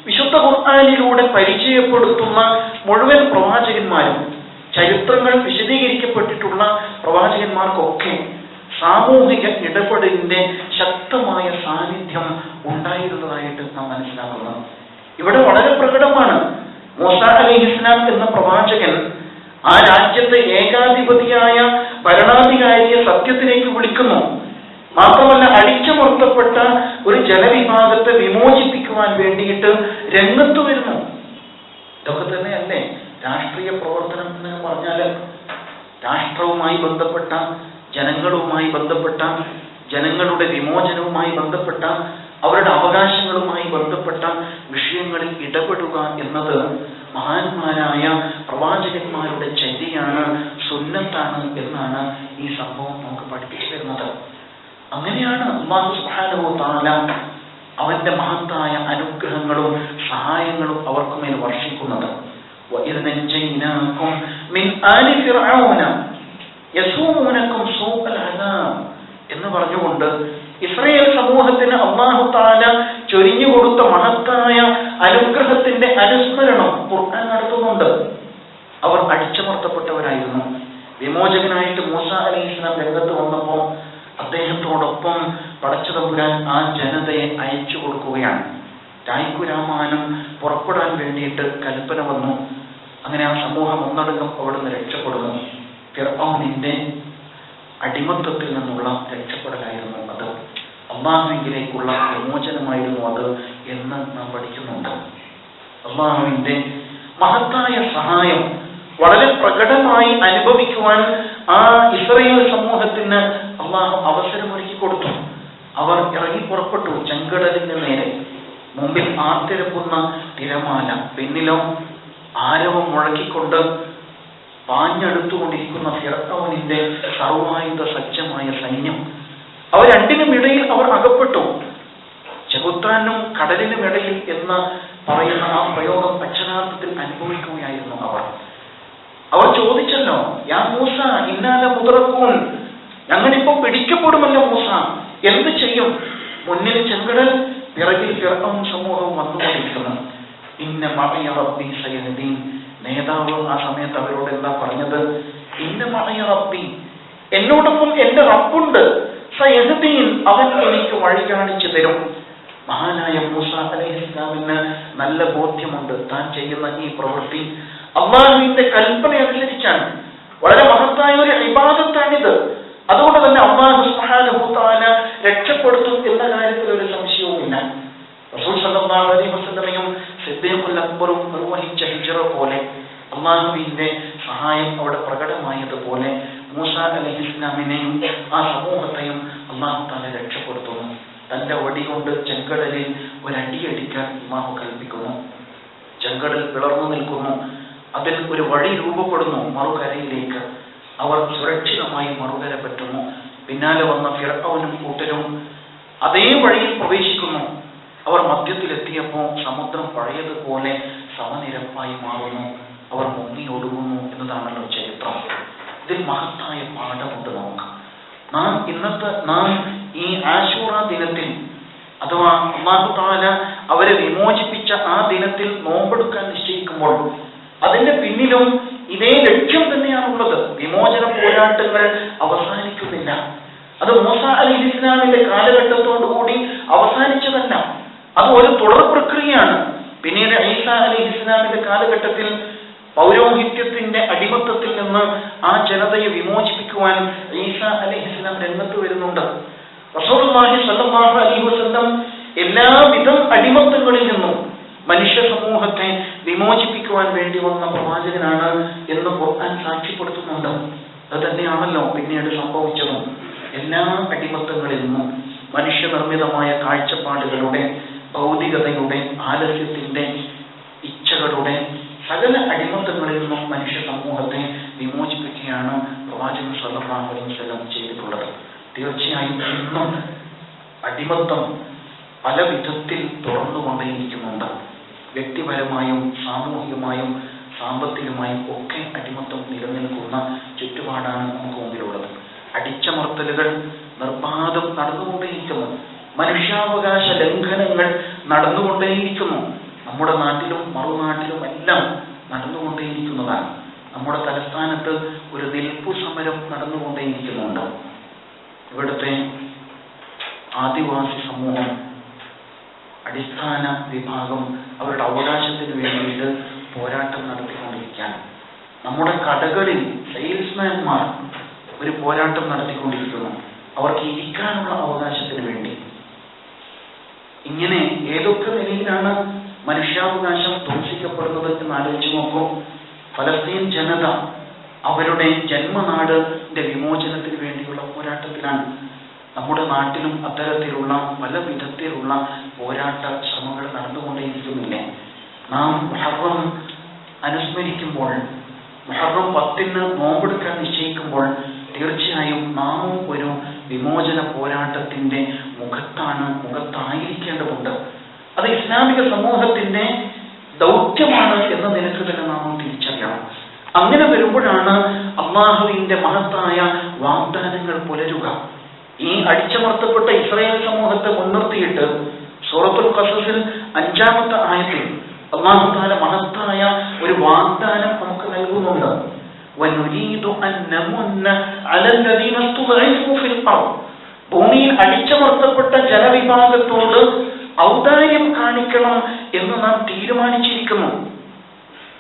വിശുദ്ധ ഖുർആനിലൂടെ പരിചയപ്പെടുത്തുന്ന മുഴുവൻ പ്രവാചകന്മാരും, ചരിത്രങ്ങൾ വിശദീകരിക്കപ്പെട്ടിട്ടുള്ള പ്രവാചകന്മാർക്കൊക്കെ സാമൂഹിക ഇടപെടലിന്റെ ശക്തമായ സാന്നിധ്യം ഉണ്ടായിരുന്നതായിട്ട് നാം മനസ്സിലാക്കുന്നു. ഇവിടെ വളരെ പ്രകടമാണ്. മൂസ അലൈഹിസ്സലാം എന്ന പ്രവാചകൻ ആ രാജ്യത്തെ ഏകാധിപതിയായ ഭരണാധികാരിയെ സത്യത്തിലേക്ക് വിളിക്കുന്നു. മാത്രമല്ല, അടിച്ചമർത്തപ്പെട്ട ഒരു ജനവിഭാഗത്തെ വിമോചിപ്പിക്കുവാൻ വേണ്ടിയിട്ട് രംഗത്ത് വരുന്നു. ഇതൊക്കെ തന്നെയല്ലേ രാഷ്ട്രീയ പ്രവർത്തനം എന്ന് പറഞ്ഞാൽ? രാഷ്ട്രവുമായി ബന്ധപ്പെട്ട, ജനങ്ങളുമായി ബന്ധപ്പെട്ട, ജനങ്ങളുടെ വിമോചനവുമായി ബന്ധപ്പെട്ട, അവരുടെ അവകാശങ്ങളുമായി ബന്ധപ്പെട്ട വിഷയങ്ങളിൽ ഇടപെടുക എന്നത് മഹാന്മാരായ പ്രവാചകന്മാരുടെ ചര്യയാണ്, സുന്നത്താണ് എന്നാണ് ഈ സംഭവം നമുക്ക് പഠിപ്പിച്ചു തരുന്നത്. അങ്ങനെയാണ് അല്ലാഹു സുബ്ഹാനഹു വ തആല അവന്റെ മഹത്തായ അനുഗ്രഹങ്ങളും സഹായങ്ങളും അവർക്ക് മേൽ വർഷിക്കുന്നത്. വഇദ് നജയ്നാകും മിൻ ആലി ഫിർഔന യസൂമുനകും സൂഅൽ അദാബ് എന്ന് പറഞ്ഞുകൊണ്ട് ഇസ്രായേൽ സമൂഹത്തിന് അല്ലാഹു തആല ചൊരിഞ്ഞു കൊടുത്ത മഹത്തായ അനുഗ്രഹത്തിന്റെ അനുസ്മരണം ഖുർആൻ നടത്തുന്നുണ്ട്. അവർ അടിച്ചമർത്തപ്പെട്ടവരായിരുന്നു. വിമോചകനായിട്ട് മൂസ അലൈഹിസ്സലാം രംഗത്ത് വന്നപ്പോൾ അദ്ദേഹത്തോടൊപ്പം പടച്ചതമ്പുരാൻ ആ ജനതയെ അയച്ചു കൊടുക്കുകയാണ്. രായ്ക്കുരാമാനം പുറപ്പെടാൻ വേണ്ടിയിട്ട് കൽപ്പന വന്നു. അങ്ങനെ ആ സമൂഹം ഒന്നടങ്കം അവിടുന്ന് രക്ഷപ്പെടുന്നു. ഫിർഔനിന്റെ അടിമത്വത്തിൽ നിന്നുള്ള രക്ഷപ്പെടലായിരുന്നു അത്. അല്ലാഹുവിലേക്കുള്ള വിമോചനമായിരുന്നു അത് എന്ന് നാം പഠിക്കുന്നുണ്ട്. അല്ലാഹുവിന്റെ മഹത്തായ സഹായം വളരെ പ്രകടമായി അനുഭവിക്കുവാൻ ആ ഇസ്രായേൽ സമൂഹത്തിന് അല്ലാഹു അവസരമൊരുക്കി കൊടുത്തു. അവർ ഇറങ്ങി പുറപ്പെട്ടു ചെങ്കടലിന്റെ നേരെ. മുമ്പിൽ ആർത്തിരപ്പുന്ന തിരമാല, പിന്നിലോ ആരവം മുഴക്കിക്കൊണ്ട് പാഞ്ഞെടുത്തുകൊണ്ടിരിക്കുന്ന ഫിർഔനിന്റെ സർവായുധ സജ്ജമായ സൈന്യം. അവർ രണ്ടിനും ഇടയിൽ അവർ അകപ്പെട്ടു. ചെകുത്താനും കടലിനും ഇടയിൽ എന്ന് പറയുന്ന ആ പ്രയോഗം അക്ഷരാർത്ഥത്തിൽ അനുഭവിക്കുകയായിരുന്നു അവർ. അവർ ചോദിച്ചല്ലോ, യാ മൂസ ഇന്നാല മുദ്റഖൂൻ, ഞങ്ങളിപ്പോ പിടിക്കപ്പെടുമല്ലോ മൂസ, എന്ത് ചെയ്യും? മുന്നിൽ ചെങ്കടൽ, പിറകിൽ ഫിർഔൻ സമൂഹം വന്നുകൊണ്ടിരിക്കുന്നു. ഇന്ന മഅയ റബ്ബി സയഹ്ദീൻ. നേതാവ് ആ സമയത്ത് അവരോട് എന്താ പറഞ്ഞത്? ഇന്ന മഅയ റബ്ബി, എന്നോടൊപ്പം എന്റെ റബ്ബുണ്ട്, സയഹ്ദീൻ, അവൻ എനിക്ക് വഴി കാണിച്ചു തരും. മഹാനായ മൂസ അലൈഹിസ്സലാമിന് നല്ല ബോധ്യമുണ്ട് താൻ ചെയ്യുന്ന ഈ പ്രവൃത്തി അല്ലാഹുവിന്റെ കൽപ്പന അനുസരിച്ചാണ്. വളരെ മഹത്തായ ഒരു ഇബാദത്താണിത്. അതുകൊണ്ട് തന്നെ അല്ലാഹു സുബ്ഹാനഹു വ തആല രക്ഷപ്പെടുത്തും എന്ന കാര്യത്തിൽ ഒരു സംശയവുമില്ല. റസൂൽ സല്ലല്ലാഹു അലൈഹി വസല്ലമയും സിദ്ദീഖുൽ അക്ബറും നിർവഹിച്ച ഹിജ്റ പോലെ അല്ലാഹുവിന്റെ സഹായം അവിടെ പ്രകടമായതുപോലെ മൂസ അലൈഹിസ്സലാമിനെയും ആ സമൂഹത്തെയും അല്ലാഹു തആല രക്ഷപ്പെടുത്തുന്നു. തന്റെ വടി കൊണ്ട് ചെങ്കടലിൽ ഒരടിയടിക്കാൻ അല്ലാഹു കൽപ്പിക്കുന്നു. ചെങ്കടൽ പിളർന്നു നിൽക്കുന്നു. അതിൽ ഒരു വഴി രൂപപ്പെടുന്നു മറുകരയിലേക്ക്. അവർ സുരക്ഷിതമായി മറുകര പറ്റുന്നു. പിന്നാലെ വന്ന ഫിർഔനും കൂട്ടരും അതേ വഴിയിൽ പ്രവേശിക്കുന്നു. അവർ മധ്യത്തിലെത്തിയപ്പോൾ സമുദ്രം പഴയതുപോലെ സമനിരപ്പായി മാറുന്നു. അവർ മുങ്ങിയൊടുങ്ങുന്നു എന്നതാണല്ലോ ചരിത്രം. ഇതിൽ മഹത്തായ പാഠമുണ്ട് നമുക്ക്. നാം ഈ ആശൂറ ദിനത്തിൽ അഥവാ അല്ലാഹു തആല അവരെ വിമോചിപ്പിച്ച ആ ദിനത്തിൽ നോമ്പെടുക്കാൻ നിശ്ചയിക്കുമ്പോൾ അതിന്റെ പിന്നിലും ഇതേ ലക്ഷ്യം തന്നെയാണുള്ളത്. വിമോചന പോരാട്ടങ്ങൾ അവസാനിക്കുന്നില്ല. അത് മൂസ അലൈഹിസ്സലാമിന്റെ കാലഘട്ടത്തോടുകൂടി അവസാനിച്ചതല്ല, അത് ഒരു തുടർ പ്രക്രിയയാണ്. പിന്നീട് ഈസ അലൈഹിസ്സലാമിന്റെ കാലഘട്ടത്തിൽ പൗരോഹിത്യത്തിന്റെ അടിമത്തത്തിൽ നിന്ന് ആ ജനതയെ വിമോചിപ്പിക്കുവാൻ ഈസ അലൈഹിസ്സലാം രംഗത്ത് വരുന്നുണ്ട്. റസൂലുള്ളാഹി സ്വല്ലല്ലാഹു അലൈഹി വസല്ലം എല്ലാവിധം അടിമത്തങ്ങളിൽ നിന്നും മനുഷ്യ സമൂഹത്തെ വിമോചിപ്പിക്കുവാൻ വേണ്ടി വന്ന പ്രവാചകനാണ് എന്ന് ഖുർആൻ സാക്ഷ്യപ്പെടുത്തുന്നുണ്ട്. അത് തന്നെയാണല്ലോ പിന്നീട് സംഭവിച്ചതും. എല്ലാ അടിമത്തങ്ങളിൽ നിന്നും മനുഷ്യനിർമ്മിതമായ കാഴ്ചപ്പാടുകളുടെ, ഭൗതികതയുടെ, ആലസ്യത്തിന്റെ, ഇച്ഛകളുടെ സകല അടിമത്തങ്ങളിൽ നിന്നും മനുഷ്യ സമൂഹത്തെ വിമോചിപ്പിക്കുകയാണ് പ്രവാചകൻ സ്വല്ലല്ലാഹു അലൈഹി വസല്ലം ചെയ്തിട്ടുള്ളത്. തീർച്ചയായും ഇന്നും അടിമത്തം പല വിധത്തിൽ തുറന്നുകൊണ്ടേയിരിക്കുന്നുണ്ട്. വ്യക്തിപരമായും സാമൂഹികമായും സാമ്പത്തികമായും ഒക്കെ അടിമത്തം നിലനിൽക്കുന്ന ചുറ്റുപാടാണ് നമുക്ക് മുമ്പിലുള്ളത്. അടിച്ചമർത്തലുകൾ നിർബാധം നടന്നുകൊണ്ടേയിരിക്കുന്നു. മനുഷ്യാവകാശ ലംഘനങ്ങൾ നടന്നുകൊണ്ടേയിരിക്കുന്നു. നമ്മുടെ നാട്ടിലും മറുനാട്ടിലും എല്ലാം നടന്നുകൊണ്ടേയിരിക്കുന്നതാണ്. നമ്മുടെ തലസ്ഥാനത്ത് ഒരു നിൽപ്പു സമരം നടന്നുകൊണ്ടേയിരിക്കുന്നുണ്ട്. ഇവിടുത്തെ ആദിവാസി സമൂഹം, അടിസ്ഥാന വിഭാഗം അവരുടെ അവകാശത്തിന് വേണ്ടിയിട്ട് പോരാട്ടം നടത്തിക്കൊണ്ടിരിക്കുകയാണ്. നമ്മുടെ കടകളിൽ സെയിൽസ്മാൻമാർ ഒരു പോരാട്ടം നടത്തിക്കൊണ്ടിരിക്കുന്നു, അവർക്ക് ഇരിക്കാനുള്ള അവകാശത്തിന് വേണ്ടി. ഇങ്ങനെ ഏതൊക്കെ നിലയിലാണ് മനുഷ്യാവകാശം ധ്വംസിക്കപ്പെടുന്നത് എന്ന് ആലോചിച്ച് നോക്കൂ. ഫലസ്തീൻ ജനത അവരുടെ ജന്മനാടിന്റെ വിമോചനത്തിന് വേണ്ടിയുള്ള പോരാട്ടത്തിലാണ്. നമ്മുടെ നാട്ടിലും അത്തരത്തിലുള്ള പല വിധത്തിലുള്ള പോരാട്ട ശ്രമങ്ങൾ നടന്നുകൊണ്ടേയിരിക്കുന്നില്ലേ? നാം മുഹറം അനുസ്മരിക്കുമ്പോൾ, മുഹറം 10 നോമ്പെടുക്കാൻ നിശ്ചയിക്കുമ്പോൾ തീർച്ചയായും നാമും ഒരു വിമോചന പോരാട്ടത്തിന്റെ മുഖത്തായിരിക്കേണ്ടതുണ്ട്. അത് ഇസ്ലാമിക സമൂഹത്തിന്റെ ദൗത്യമാണ് എന്ന നിലക്ക് തന്നെ നാം തിരിച്ചറിയണം. അങ്ങനെ വരുമ്പോഴാണ് അള്ളാഹുവിന്റെ മഹത്തായ വാഗ്ദാനങ്ങൾ പുലരുക. ഈ അടിച്ചമർത്തപ്പെട്ട ഇസ്രായേൽ സമൂഹത്തെ മുൻനിർത്തിയിട്ട് സൂറത്തുൽ ഖസസിൽ 5-ാമത്തെ ആയത്തിൽ അല്ലാഹു തആല മഹത്തായ ഒരു വാഗ്ദാനം നമുക്ക് നൽകുന്നുണ്ട്. വനുരീദു അൻ നമുന്ന അലല്ലദീന സ്തുദ്ഇഫു ഫിൽ അർദ്. ഭൂമിയിൽ അടിച്ചമർത്തപ്പെട്ട ജനവിഭാഗത്തോട് ഔദാര്യം കാണിക്കണം എന്ന് നാം തീരുമാനിച്ചിരിക്കുന്നു.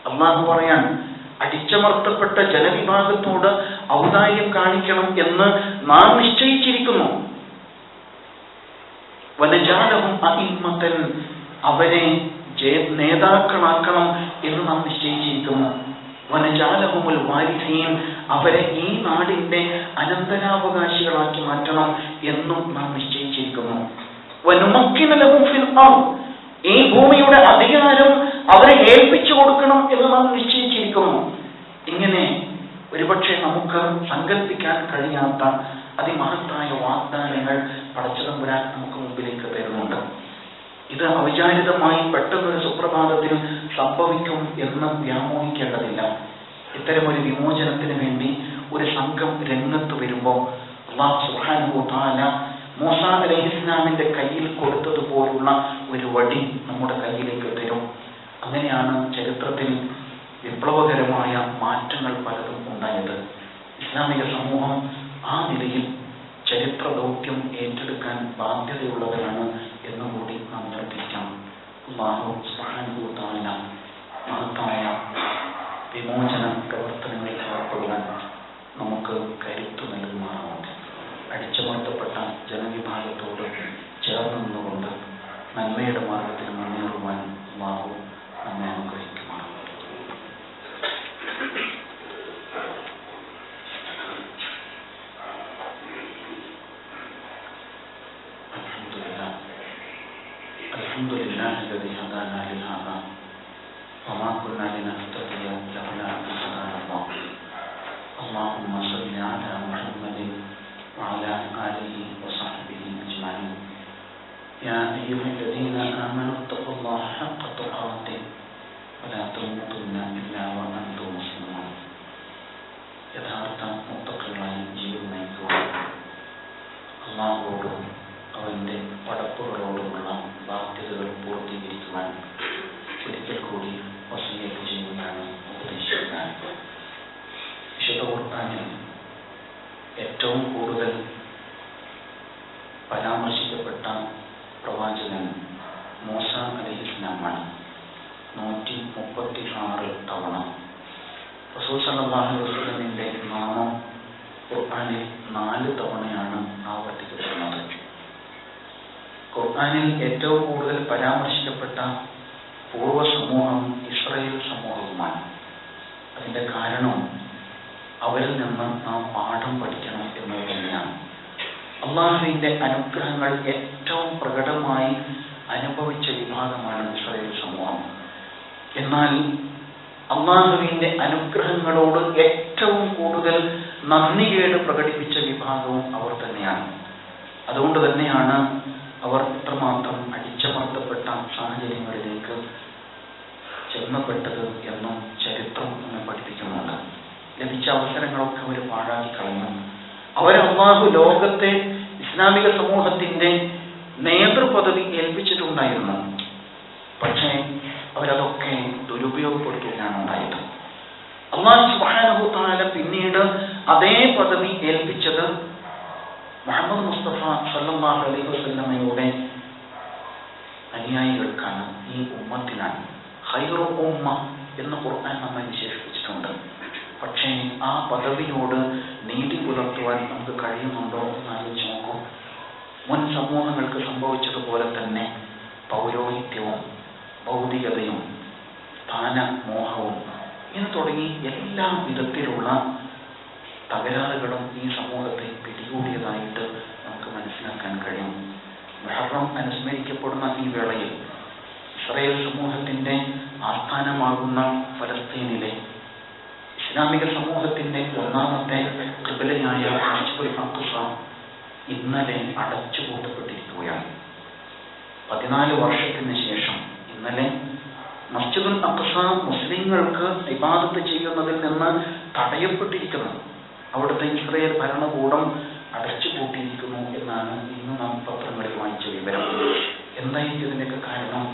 അല്ലാഹു പറയാൻ, അടിച്ചമർത്തപ്പെട്ട ജനവിഭാഗത്തോട് ഔദാര്യം കാണിക്കണം എന്ന് നാം നിശ്ചയിച്ചിരിക്കുന്നു. വനജാലഹും അഇമ്മത്തൻ, അവരെ നേതാക്കളാക്കണം എന്ന് നാം നിശ്ചയിച്ചിരിക്കുന്നു. വനജാലഹുമുൽ വാരിസീൻ, അവരെ ഈ നാടിന്റെ അനന്തരാവകാശികളാക്കി മാറ്റണം എന്നും നാം നിശ്ചയിച്ചിരിക്കുന്നു. വനുമക്കിന ലഹും ഫിൽ അർദ്, ഈ ഭൂമിയുടെ അധികാരം അവരെ ഏൽപ്പിച്ചു കൊടുക്കണം എന്ന് നാം നിശ്ചയിച്ചിരിക്കുന്നു. ഇങ്ങനെ ഒരുപക്ഷെ നമുക്ക് സങ്കല്പിക്കാൻ കഴിയാത്ത അതിമഹത്തായ വാഗ്ദാനങ്ങൾ പടച്ചതമ്പുരാൻ നമുക്ക് മുമ്പിലേക്ക് തരുന്നുണ്ട്. ഇത് അവിചാരിതമായി പെട്ടെന്നൊരു സുപ്രഭാതത്തിൽ സംഭവിക്കും എന്ന് വ്യാമോഹിക്കേണ്ടതില്ല. ഇത്തരമൊരു വിമോചനത്തിന് വേണ്ടി ഒരു സംഘം രംഗത്ത് വരുമ്പോൾ അല്ലാഹു സുബ്ഹാനഹു വ തആല മൂസ അലൈഹിസ്സലാമിന്റെ കയ്യിൽ കൊടുത്തതുപോലുള്ള ഒരു വടി നമ്മുടെ കയ്യിലേക്ക് തരും. അങ്ങനെയാണ് ചരിത്രത്തിൽ വിപ്ലവകരമായ മാറ്റങ്ങൾ പലതും ഉണ്ടായത്. ഇസ്ലാമിക സമൂഹം ആ നിലയിൽ ചരിത്ര ദൗത്യം ഏറ്റെടുക്കാൻ ബാധ്യതയുള്ളവരാണ് എന്നുകൂടി നാം നിർദ്ദേശിക്കാം. അല്ലാഹു സുബ്ഹാനഹു വ തആല മഹത്തായ വിമോചന പ്രവർത്തനങ്ങളിൽ ഏർപ്പെടുവാൻ നമുക്ക് കരുത്തു നൽകുമാറാവട്ടെ. അടിച്ചമർത്തപ്പെട്ട ജനവിഭാഗത്തോട് ചേർന്ന് നിന്നുകൊണ്ട് നന്മയുടെ മാർഗത്തിൽ മുന്നേറുവാൻ അല്ലാഹു നമ്മെ അനുഗ്രഹിക്കുമാറാവട്ടെ. الحمد لله الذي هدانا لهذا وما كنا لنهتدي لولا يا أيها الذين آمنوا اتقوا الله حق تقاته ولا تموتن إلا وأنتم مسلمون. യഥാർത്ഥ മുത്തഖികളായി ജീവൻ നയിക്കുവാൻ അല്ലാഹുവോടും അവന്റെ പടപ്പുകളോടുമുള്ള ബാധ്യതകൾ പൂർത്തീകരിക്കുവാൻ ഒരിക്കൽ കൂടി വസിയത്ത് ചെയ്യുകയാണ് ഉപദേശിക്കാൻ. വിശുദ്ധ ഖുർആനിൽ ഏറ്റവും കൂടുതൽ പരാമർശിക്കപ്പെട്ട പ്രവാചകൻ മൂസ അലൈഹിസ്സലാമാണ്. 136 തവണ റസൂൽ സല്ലല്ലാഹു അലൈഹി വസല്ലമിന്റെ നാമം ഖുർആനിൽ 4 തവണയാണ് ആവർത്തിക്കപ്പെടുന്നത്. ഖുർആനിൽ ഏറ്റവും കൂടുതൽ പരാമർശിക്കപ്പെട്ട പൂർവ്വ സമൂഹം ഇസ്രായേൽ സമൂഹവുമാണ്. അതിന്റെ കാരണം അവരിൽ നിന്ന് നാം പാഠം പഠിക്കണം എന്നത് തന്നെയാണ്. അള്ളാഹുവിന്റെ അനുഗ്രഹങ്ങൾ ഏറ്റവും പ്രകടമായി അനുഭവിച്ച വിഭാഗമാണ് ഇസ്രായേൽ സമൂഹം. എന്നാൽ അള്ളാഹുവിന്റെ അനുഗ്രഹങ്ങളോട് ഏറ്റവും കൂടുതൽ നന്ദികേട് പ്രകടിപ്പിച്ച വിഭാഗവും അവർ തന്നെയാണ്. അതുകൊണ്ട് തന്നെയാണ് അവർ ഇത്രമാത്രം അടിച്ചമർത്തപ്പെട്ട സാഹചര്യങ്ങളിലേക്ക് ചെന്നപ്പെട്ടത് എന്നും ചരിത്രം നമ്മെ പഠിപ്പിക്കുന്നുണ്ട്. ലഭിച്ച അവസരങ്ങളൊക്കെ അവർ പാഴാക്കി കളഞ്ഞു. അള്ളാഹു ലോകത്തെ ഇസ്ലാമിക സമൂഹത്തിന്റെ നേതൃപദവി ഏൽപ്പിച്ചിട്ടുണ്ടായിരുന്നു. പക്ഷേ അവരതൊക്കെ ദുരുപയോഗപ്പെടുത്തുകയാണ് ഉണ്ടായത്. അല്ലാഹു സുബ്ഹാനഹു തആല പിന്നീട് അതേ പദവി ഏൽപ്പിച്ചത് മുഹമ്മദ് മുസ്തഫ സല്ലല്ലാഹു അലൈഹി വസല്ലമയുടെ അനുയായികൾക്കാണ്, ഈ ഉമ്മത്തിനാണ്. ഖൈറു ഉമ്മ എന്ന് ഖുർആൻ നമ്മെ വിശേഷിപ്പിച്ചിട്ടുണ്ട്. പക്ഷേ ആ പദവിയോട് നീതി പുലർത്തുവാൻ നമുക്ക് കഴിയുന്നുണ്ടോ എന്ന് ആലോചിച്ച് നോക്കൂ. മുൻ സമൂഹങ്ങൾക്ക് സംഭവിച്ചതുപോലെ തന്നെ പൗരോഹിത്യവും ഭൗതികതയും സ്ഥാനമോഹവും ഇങ്ങനെ തുടങ്ങി എല്ലാ വിധത്തിലുള്ള തകരാറുകളും ഈ സമൂഹത്തെ പിടികൂടിയതായിട്ട് നമുക്ക് മനസ്സിലാക്കാൻ കഴിയും. മുഹറം അനുസ്മരിക്കപ്പെടുന്ന ഈ വേളയിൽ ഇസ്രായേൽ സമൂഹത്തിന്റെ ആസ്ഥാനമാകുന്ന ഫലസ്തീനിലെ ഇസ്ലാമിക സമൂഹത്തിന്റെ ഒന്നാമത്തെ ഖിബ്ലയായ മസ്ജിദുൽ അഖ്സ ഇന്നലെ അടച്ചുപൂട്ടപ്പെട്ടിരിക്കുകയാണ്. 14 വർഷത്തിന് ശേഷം ഇന്നലെ മസ്ജിദുൽ അഖ്സ മുസ്ലിങ്ങൾക്ക് ഇബാദത്ത് ചെയ്യുന്നതിൽ നിന്ന് തടയപ്പെട്ടിരിക്കുന്നു. അവിടുത്തെ ഇസ്രായേൽ ഭരണകൂടം അടച്ചുപൂട്ടിയിരിക്കുന്നു എന്നാണ് ഇന്ന് നാം പത്രങ്ങളിൽ വായിച്ച വിവരം. എന്തായിരിക്കും ഇതിനൊക്കെ കാരണം?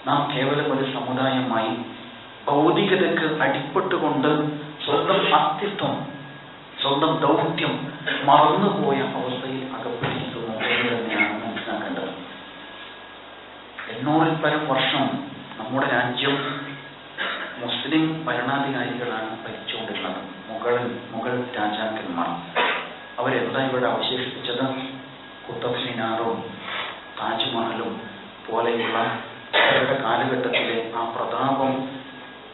നാം കേവലം ഒരു സമുദായമായി ഭൗതികതയ്ക്ക് അടിപ്പെട്ടുകൊണ്ട് സ്വന്തം അസ്തിത്വം, സ്വന്തം ദൗത്യം മറന്നുപോയ അവസ്ഥയിൽ അകപ്പെട്ടിരിക്കുന്നു എന്ന് തന്നെയാണ് മനസ്സിലാക്കേണ്ടത്. 800-ൽ പരം വർഷം നമ്മുടെ രാജ്യം മുസ്ലിം ഭരണാധികാരികളാണ് ഭരിച്ചുകൊണ്ടിരുന്നത്. മുഗൾ രാജാക്കന്മാർ. അവരെന്താ ഇവിടെ അവശേഷിപ്പിച്ചത്? കുത്തബ് മിനാറും താജ്മഹലും പോലെയുള്ള അവരുടെ കാലഘട്ടത്തിലെ ആ പ്രതാപം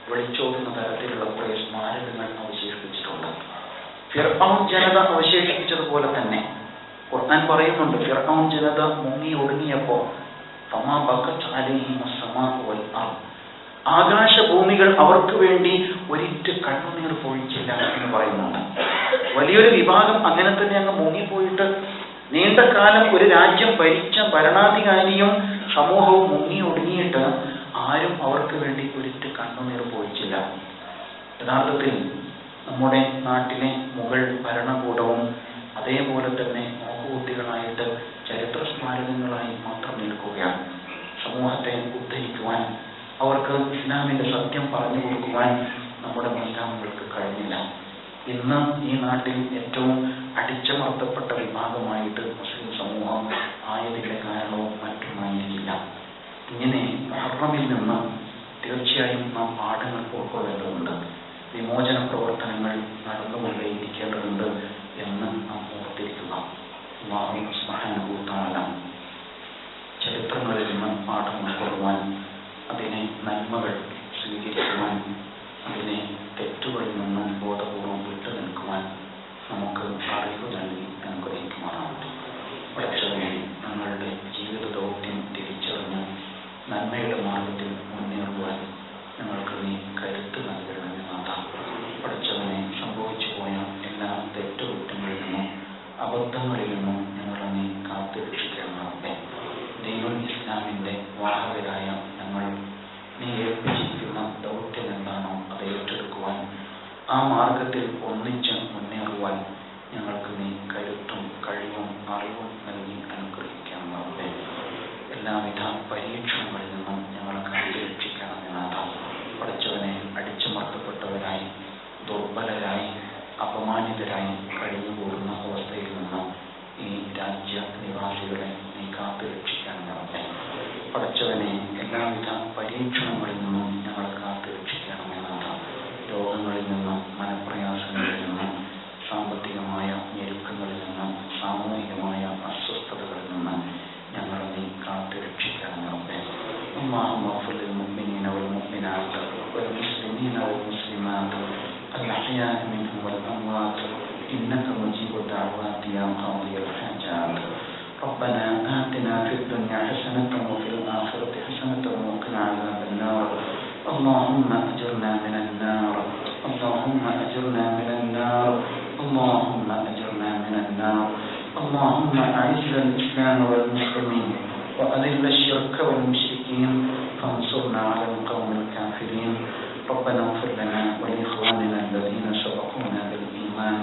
വിളിച്ചോതുന്ന തരത്തിലുള്ള കുറെ സ്മാരകങ്ങൾ അവശേഷിപ്പിച്ചിട്ടുണ്ട്. ഫിർഔൻ ജനത അവശേഷിപ്പിച്ചതുപോലെ തന്നെ ഖുർആൻ പറയുന്നുണ്ട്, ഫിർഔൻ ജനത മുങ്ങി ഒടുങ്ങിയപ്പോ ഫമാ ബഖത് അലൈഹിം അസ്സമാഉ വൽ അർദ്, ആകാശഭൂമികൾ അവർക്ക് വേണ്ടി ഒരിറ്റ് കണ്ണുനീർ പൊഴിച്ചില്ല എന്ന് പറയുന്നുണ്ട്. വലിയൊരു വിഭാഗം അങ്ങനെ തന്നെ അങ്ങ് മുങ്ങിപ്പോയിട്ട് നീണ്ട കാലം ഒരു രാജ്യം ഭരിച്ച ഭരണാധികാരിയും സമൂഹവും മുങ്ങി ഒടുങ്ങിയിട്ട് ആരും അവർക്ക് വേണ്ടി ഒരിറ്റ് കണ്ണുനീർ പൊഴിച്ചില്ല. യഥാർത്ഥത്തിൽ നമ്മുടെ നാട്ടിലെ മുഗൾ ഭരണകൂടവും അതേപോലെ തന്നെ നോക്കുകുത്തികളായിട്ട് ചരിത്ര സ്മാരകങ്ങളായി മാത്രം നിൽക്കുകയാണ്. സമൂഹത്തെ ഉദ്ധരിക്കുവാൻ, അവർക്ക് ഇസ്ലാമിന്റെ സത്യം പറഞ്ഞു കൊടുക്കുവാൻ നമ്മുടെ മുൻഗാമികൾക്ക് കഴിഞ്ഞില്ല. ഇന്ന് ഈ നാട്ടിൽ ഏറ്റവും അടിച്ചമർത്തപ്പെട്ട വിഭാഗമായിട്ട് മുസ്ലിം സമൂഹം ആയതിന്റെ കാരണവും മറ്റുമായിരിക്കില്ല. ഇങ്ങനെ മുഹറമിൽ നിന്ന് തീർച്ചയായും നാം പാഠങ്ങൾ ഉൾക്കൊള്ളേണ്ടതുണ്ട്. വിമോചന പ്രവർത്തനങ്ങൾ നടന്നുകൊണ്ടേയിരിക്കേണ്ടതുണ്ട് എന്ന് നാം ഓർത്തിരിക്കുക. അല്ലാഹു സുബ്ഹാനഹു തആല ചരിത്രങ്ങളിൽ നിന്ന് പാഠം ഉൾക്കൊള്ളുവാൻ, അതിനെ നന്മകൾ സ്വീകരിക്കുവാൻ, അതിനെ തെറ്റുകളിൽ നിന്നും ബോധപൂർവം വിട്ടു നിൽക്കുവാൻ നമുക്ക് അറിവ് നൽകി അനുഗ്രഹിക്കുമാറാവട്ടെ. പഠിച്ചവനെ ഞങ്ങളുടെ ജീവിത ദൗത്യം തിരിച്ചറിഞ്ഞ് നന്മയുടെ മാർഗത്തിൽ മുന്നേറുവാൻ ഞങ്ങൾക്ക് നീ കരുത്ത് നൽകണമെന്ന് നാഥാ. പഠിച്ചവനെ സംഭവിച്ചു പോയ എല്ലാ തെറ്റുകുറ്റങ്ങളിൽ നിന്നും അബദ്ധങ്ങളിൽ നിന്നും ഞങ്ങളെ ഖുർആനിന്റെ വാഹകരായ ഞങ്ങൾ നീ ഏൽപ്പിച്ചിരിക്കുന്ന ദൗത്യം എന്താണോ അത് ഏറ്റെടുക്കുവാൻ, ആ മാർഗത്തിൽ ഒന്നിച്ച് മുന്നേറുവാൻ ഞങ്ങൾക്ക് നീ കരുത്തും കഴിവും അറിവും നൽകി അനുഗ്രഹിക്കാമെന്നവരെ എല്ലാവിധ പരീക്ഷണങ്ങളിൽ നിന്നും ഞങ്ങളെ കാത്തുരക്ഷിക്കണമെന്നാഥ. പഠിച്ചവനെ അടിച്ചമർത്തപ്പെട്ടവരായി, ദുർബലരായി, അപമാനിതരായി കഴിഞ്ഞുകൂടുന്ന അവസ്ഥയിൽ നിന്നും ഈ രാജ്യ നിവാസികളെ നീ കാത്തുരക്ഷിക്കണമെന്നവരെ പഠിച്ചവനെ എല്ലാവിധ പരീക്ഷണങ്ങളിൽ നിന്നും ഞങ്ങളെ കാത്തുരക്ഷിക്കണമെന്നാഥ. രോഗങ്ങളിൽ നിന്നും, മനപ്രയാസങ്ങളിൽ നിന്നും, സാമ്പത്തികമായ ഞെരുക്കങ്ങളിൽ നിന്നും, സാമൂഹികമായ അസ്വസ്ഥതകളിൽ നിന്നും ഞങ്ങളെ നീ കാത്തുരക്ഷിക്കണമെന്നവരെ اللهم اغفر للمؤمنين والمؤمنات والمسلمين والمسلمات الأحياء منهم والأموات إنك مجيب الدعوات يا قاضي الحاجات. ربنا آتنا في الدنيا حسنة وفي الآخرة حسنة وقنا عذاب النار. اللهم أجرنا من النار، اللهم أجرنا من النار، اللهم أجرنا من النار. اللهم أعز الإسلام والمسلمين وأذل الشرك والمشركين فانصرنا على القوم الكافرين. ربنا اغفر لنا ولإخواننا الذين سبقونا بالإيمان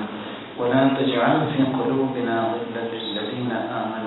ولا تجعل في قلوبنا غلا للذين آمنوا